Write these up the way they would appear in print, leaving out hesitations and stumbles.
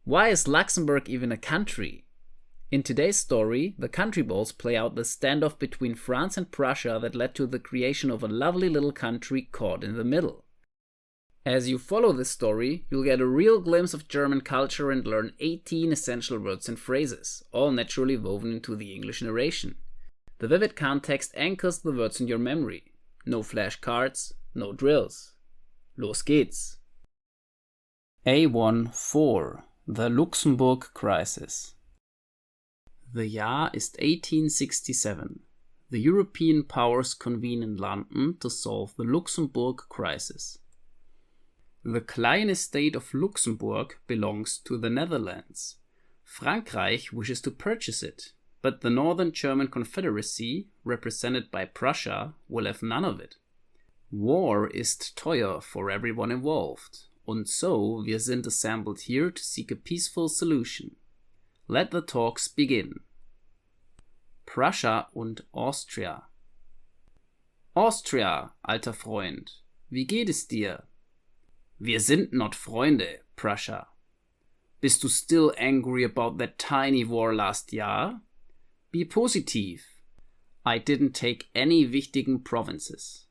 Why is Luxembourg even a country? In today's story, the country balls play out the standoff between France and Prussia that led to the creation of a lovely little country caught in the middle. As you follow this story, you'll get a real glimpse of German culture and learn 18 essential words and phrases, all naturally woven into the English narration. The vivid context anchors the words in your memory. No flashcards, no drills. Los geht's! A1-4 The Luxembourg Crisis. The Jahr ist 1867. The European powers convene in London to solve the Luxembourg crisis. The kleine state of Luxembourg belongs to the Netherlands. Frankreich wishes to purchase it, but the Northern German Confederacy, represented by Prussia, will have none of it. War ist teuer for everyone involved, und so wir sind assembled here to seek a peaceful solution. Let the talks begin. Prussia und Austria. Austria, alter Freund, wie geht es dir? Wir sind not Freunde, Prussia. Bist du still angry about that tiny war last Jahr? Be positive. I didn't take any wichtigen provinces,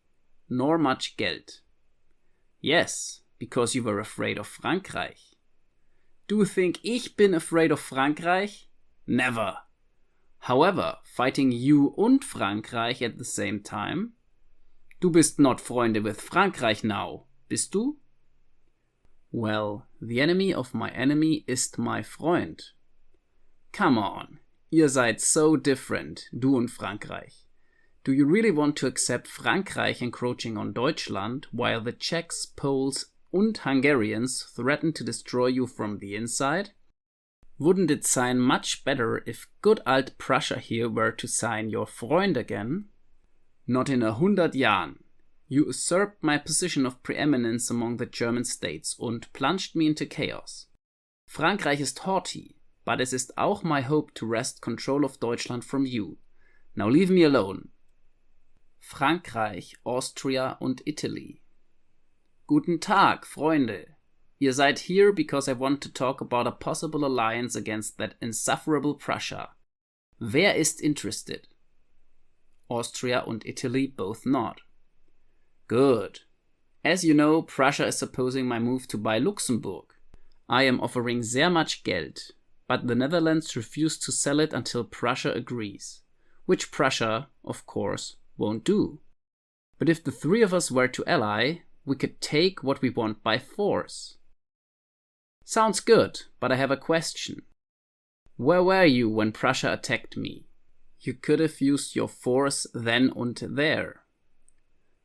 nor much Geld. Yes, because you were afraid of Frankreich. Do you think ich bin afraid of Frankreich? Never. However, fighting you und Frankreich at the same time? Du bist not Freunde with Frankreich now, bist du? Well, the enemy of my enemy ist my Freund. Come on, ihr seid so different, du und Frankreich. Do you really want to accept Frankreich encroaching on Deutschland while the Czechs, Poles und Hungarians threaten to destroy you from the inside? Wouldn't it sound much better if good old Prussia here were to sign your Freund again? Not in 100 Jahren. You usurped my position of preeminence among the German states und plunged me into chaos. Frankreich ist haughty, but es ist auch my hope to wrest control of Deutschland from you. Now leave me alone. Frankreich, Austria und Italy. Guten Tag, Freunde. Ihr seid here because I want to talk about a possible alliance against that insufferable Prussia. Wer ist interested? Austria und Italy both nod. Good. As you know, Prussia is opposing my move to buy Luxembourg. I am offering sehr much Geld, but the Netherlands refuse to sell it until Prussia agrees, which Prussia, of course, won't do. But if the three of us were to ally, we could take what we want by force. Sounds good, but I have a question. Where were you when Prussia attacked me? You could have used your force then and there.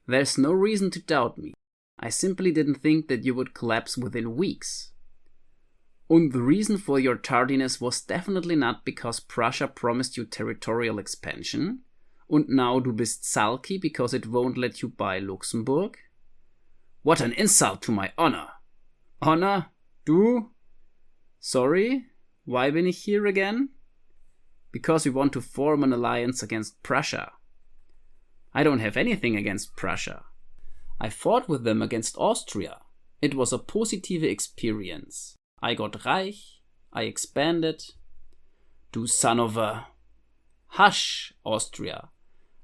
There's no reason to doubt me. I simply didn't think that you would collapse within weeks. And the reason for your tardiness was definitely not because Prussia promised you territorial expansion. Und now du bist sulky because it won't let you buy Luxembourg? What an insult to my honor! Honor? Du? Sorry? Why bin ich here again? Because we want to form an alliance against Prussia. I don't have anything against Prussia. I fought with them against Austria. It was a positive experience. I got reich. I expanded. Du son of a... Hush, Austria.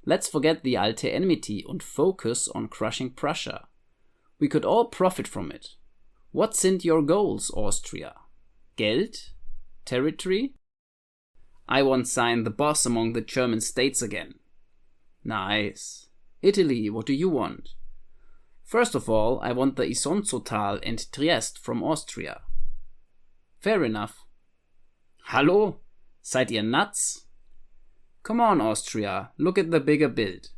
Let's forget the alte enmity and focus on crushing Prussia. We could all profit from it. What sind your goals, Austria? Geld? Territory? I want sign the boss among the German states again. Nice. Italy, what do you want? First of all, I want the Isonzotal and Trieste from Austria. Fair enough. Hallo? Seid ihr nuts? Come on, Austria, look at the bigger bild.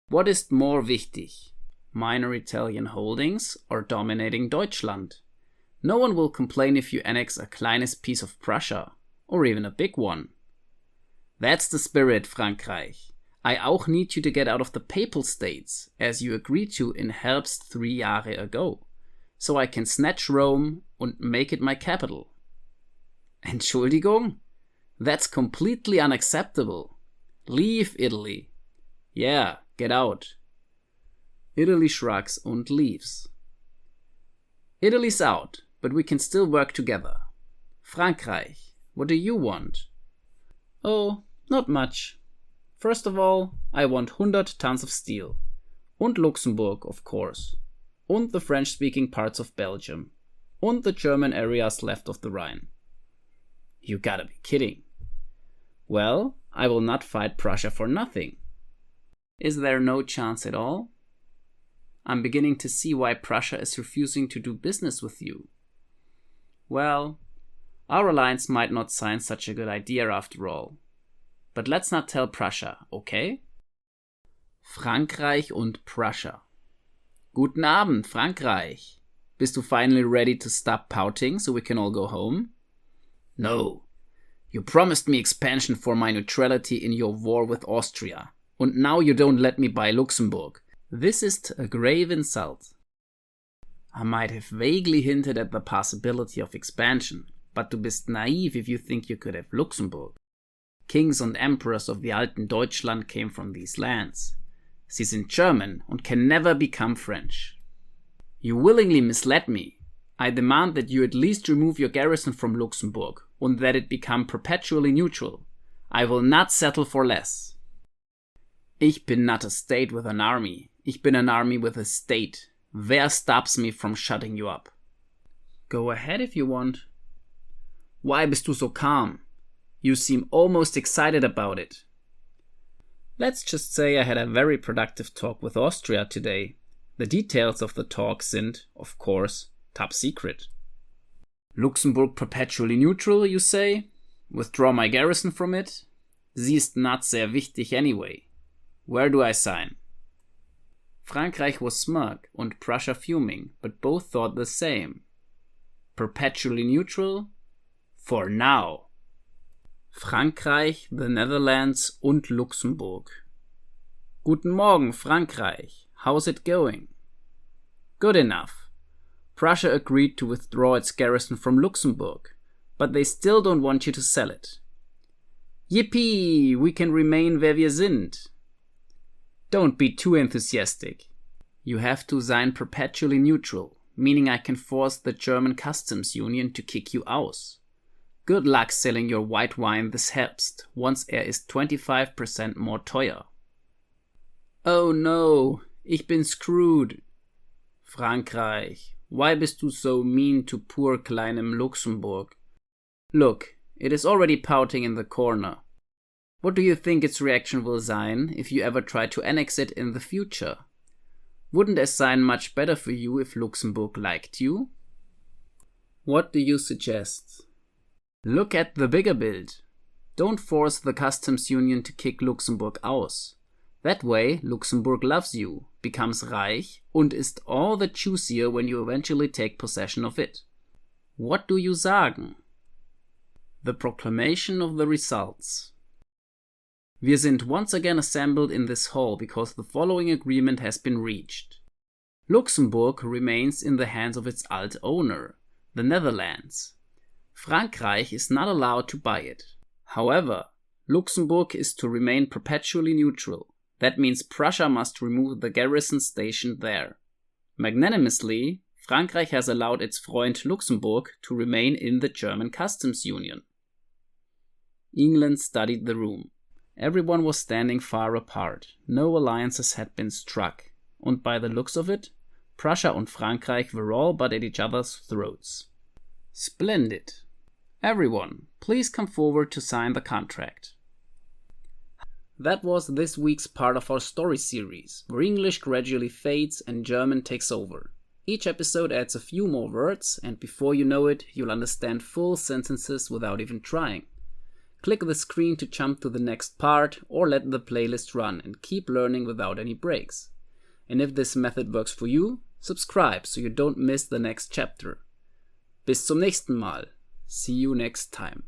What is more wichtig? Minor Italian holdings or dominating Deutschland? No one will complain if you annex a kleines piece of Prussia, or even a big one. That's the spirit, Frankreich. I auch need you to get out of the Papal States, as you agreed to in Herbst 3 Jahre ago, so I can snatch Rome and make it my capital. Entschuldigung? That's completely unacceptable. Leave Italy. Yeah, get out. Italy shrugs and leaves. Italy's out, but we can still work together. Frankreich, what do you want? Oh, not much. First of all, I want 100 tons of steel. Und Luxembourg, of course. Und the French-speaking parts of Belgium. Und the German areas left of the Rhine. You gotta be kidding. Well, I will not fight Prussia for nothing. Is there no chance at all? I'm beginning to see why Prussia is refusing to do business with you. Well, our alliance might not sign such a good idea after all. But let's not tell Prussia, okay? Frankreich und Prussia. Guten Abend, Frankreich. Bist du finally ready to stop pouting so we can all go home? No. You promised me expansion for my neutrality in your war with Austria. And now you don't let me buy Luxembourg. This is a grave insult. I might have vaguely hinted at the possibility of expansion, but du bist naive if you think you could have Luxembourg. Kings and emperors of the alten Deutschland came from these lands. Sie sind German and can never become French. You willingly misled me. I demand that you at least remove your garrison from Luxembourg and that it become perpetually neutral. I will not settle for less. Ich bin not a state with an army. Ich bin an army with a state. Wer stops me from shutting you up? Go ahead if you want. Why bist du so calm? You seem almost excited about it. Let's just say I had a very productive talk with Austria today. The details of the talk sind, of course, top secret. Luxembourg perpetually neutral, you say? Withdraw my garrison from it? Sie ist not sehr wichtig anyway. Where do I sign? Frankreich was smug and Prussia fuming, but both thought the same. Perpetually neutral? For now. Frankreich, the Netherlands und Luxemburg. Guten Morgen, Frankreich. How's it going? Good enough. Prussia agreed to withdraw its garrison from Luxembourg, but they still don't want you to sell it. Yippee! We can remain where wir sind. Don't be too enthusiastic. You have to sign perpetually neutral, meaning I can force the German customs union to kick you out. Good luck selling your white wine this Herbst, once ist 25% more teuer. Oh no, ich bin screwed. Frankreich, why bist du so mean to poor kleinem Luxembourg? Look, it is already pouting in the corner. What do you think its reaction will sein if you ever try to annex it in the future? Wouldn't it sign much better for you if Luxembourg liked you? What do you suggest? Look at the bigger build. Don't force the customs union to kick Luxembourg aus. That way, Luxembourg loves you, becomes reich, und ist all the juicier when you eventually take possession of it. What do you sagen? The proclamation of the results. Wir sind once again assembled in this hall because the following agreement has been reached. Luxembourg remains in the hands of its alt owner, the Netherlands. Frankreich is not allowed to buy it. However, Luxembourg is to remain perpetually neutral. That means Prussia must remove the garrison stationed there. Magnanimously, Frankreich has allowed its Freund Luxembourg to remain in the German customs union. England studied the room. Everyone was standing far apart. No alliances had been struck. And by the looks of it, Prussia and Frankreich were all but at each other's throats. Splendid. Everyone, please come forward to sign the contract. That was this week's part of our story series, where English gradually fades and German takes over. Each episode adds a few more words, and before you know it, you'll understand full sentences without even trying. Click the screen to jump to the next part, or let the playlist run and keep learning without any breaks. And if this method works for you, subscribe so you don't miss the next chapter. Bis zum nächsten Mal. See you next time.